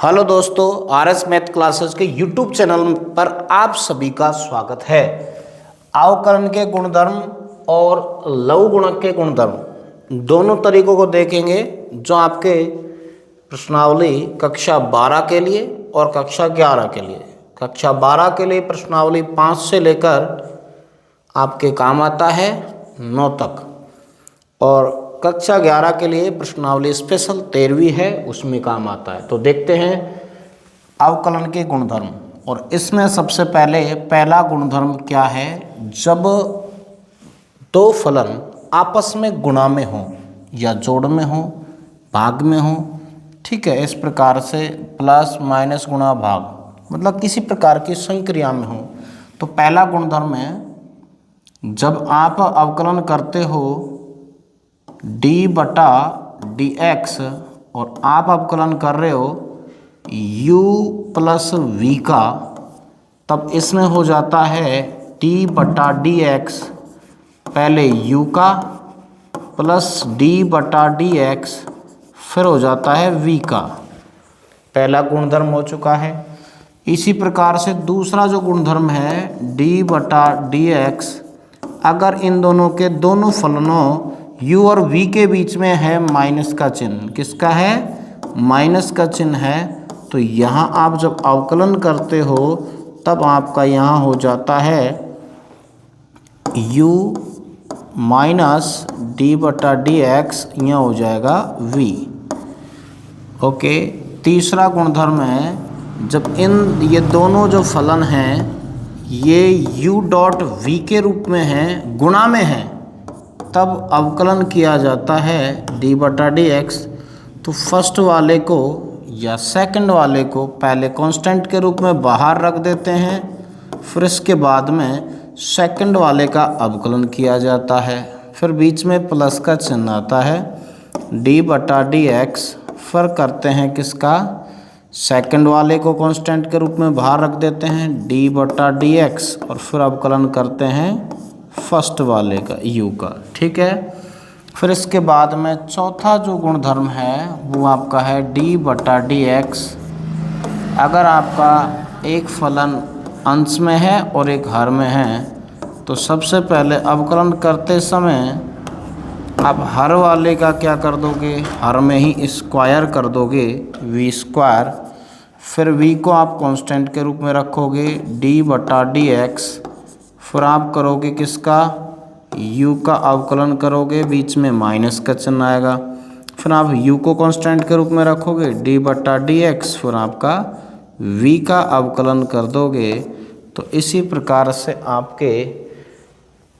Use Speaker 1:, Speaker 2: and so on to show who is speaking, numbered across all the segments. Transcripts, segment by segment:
Speaker 1: Hello दोस्तों, R S math classes के YouTube channel पर आप सभी का स्वागत है। अवकलन के गुणधर्म और लघु गुणक के गुणधर्म दोनों तरीकों को देखेंगे जो आपके प्रश्नावली कक्षा 12 के लिए और कक्षा 11 के लिए। कक्षा 12 के लिए प्रश्नावली 5 से लेकर आपके काम आता है 9 तक, और कक्षा 11 के लिए प्रश्नावली स्पेशल 13वीं है, उसमें काम आता है। तो देखते हैं अवकलन के गुणधर्म, और इसमें सबसे पहला गुणधर्म क्या है। जब दो फलन आपस में गुणा में हो या जोड़ में हो, भाग में हो, ठीक है, इस प्रकार से प्लस माइनस गुणा भाग, मतलब किसी प्रकार की संक्रिया में हो, तो पहला गुणधर्म है जब आप अवकलन करते हो d बटा डी एक्स और आप अवकलन कर रहे हो u प्लस वी का, तब इसमें हो जाता है d बटा डी एक्स पहले u का प्लस d बटा डी एक्स फिर हो जाता है v का। पहला गुणधर्म हो चुका है। इसी प्रकार से दूसरा जो गुणधर्म है d बटा डी एक्स, अगर इन दोनों के दोनों फलनों u और v के बीच में है माइनस का चिन्ह, किसका है, माइनस का चिन्ह है, तो यहाँ आप जब अवकलन करते हो तब आपका यहाँ हो जाता है u माइनस डी बटा डी एक्स, यहाँ हो जाएगा v। ओके, तीसरा गुणधर्म है जब ये दोनों जो फलन हैं ये u डॉट v के रूप में हैं, गुणा में हैं, तब अवकलन किया जाता है d बटा डी एक्स। तो फर्स्ट वाले को या सेकंड वाले को पहले कांस्टेंट के रूप में बाहर रख देते हैं, फिर इसके बाद में सेकंड वाले का अवकलन किया जाता है, फिर बीच में प्लस का चिन्ह आता है d बटा डी एक्स, फिर करते हैं किसका, सेकंड वाले को कांस्टेंट के रूप में बाहर रख देते हैं d बटा डी एक्स, और फिर अवकलन करते हैं फर्स्ट वाले का u का, ठीक है। फिर इसके बाद में चौथा जो गुणधर्म है वो आपका है d बटा डी एक्स। अगर आपका एक फलन अंश में है और एक हर में है, तो सबसे पहले अवकलन करते समय आप हर वाले का क्या कर दोगे, हर में ही स्क्वायर कर दोगे v स्क्वायर, फिर v को आप कांस्टेंट के रूप में रखोगे d बटा डी एक्स, फिर आप करोगे किसका, u का अवकलन करोगे, बीच में माइनस का चिन्ह आएगा, फिर आप u को कांस्टेंट के रूप में रखोगे d बटा डी एक्स, फिर आपका v का अवकलन कर दोगे। तो इसी प्रकार से आपके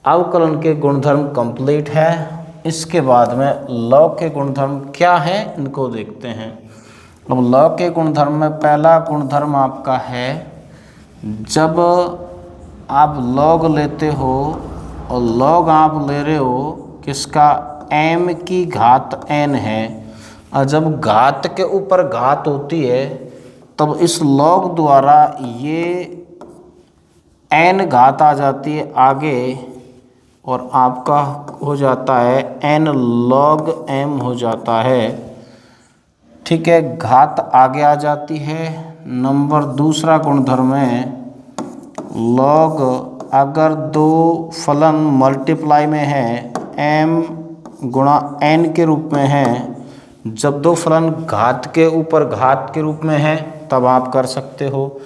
Speaker 1: अवकलन के गुणधर्म कंप्लीट है। इसके बाद में लव के गुणधर्म क्या है, इनको देखते हैं। अब लव के गुणधर्म में पहला गुणधर्म आपका है जब आप लॉग लेते हो, और लॉग आप ले रहे हो किसका, m की घात n है, और जब घात के ऊपर घात होती है तब इस लॉग द्वारा ये n घात आ जाती है आगे, और आपका हो जाता है n log m हो जाता है, ठीक है, घात आगे आ जाती है। नंबर दूसरा गुणधर्म है लॉग, अगर दो फलन मल्टीप्लाई में है m गुणा n के रूप में है, जब दो फलन घात के ऊपर घात के रूप में है तब आप कर सकते हो,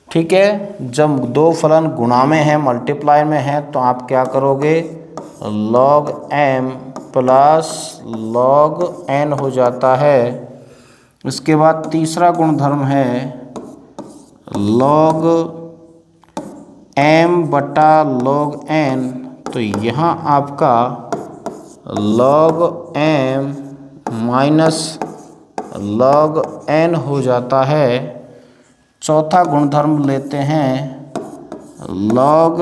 Speaker 1: ठीक है। जब दो फलन गुणा में है, मल्टीप्लाई में है, तो आप क्या करोगे, log m plus log n हो जाता है। इसके बाद तीसरा गुणधर्म है log m बटा log n, तो यहाँ आपका log m minus log n हो जाता है। चौथा गुणधर्म लेते हैं log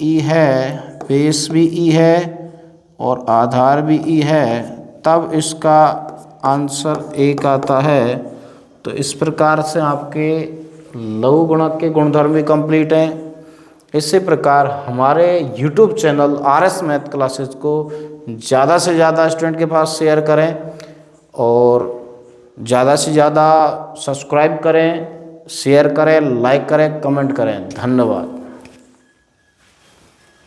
Speaker 1: e है, बेस भी e है और आधार भी e है, तब इसका आंसर 1 आता है। तो इस प्रकार से आपके लघु गुणक के गुणधर्म भी कंप्लीट हैं। इसी प्रकार हमारे YouTube channel R S math classes को ज़्यादा से ज़्यादा स्टूडेंट के पास शेयर करें, और ज़्यादा से ज़्यादा सब्सक्राइब करें, शेयर करें, लाइक करें, कमेंट करें। धन्यवाद।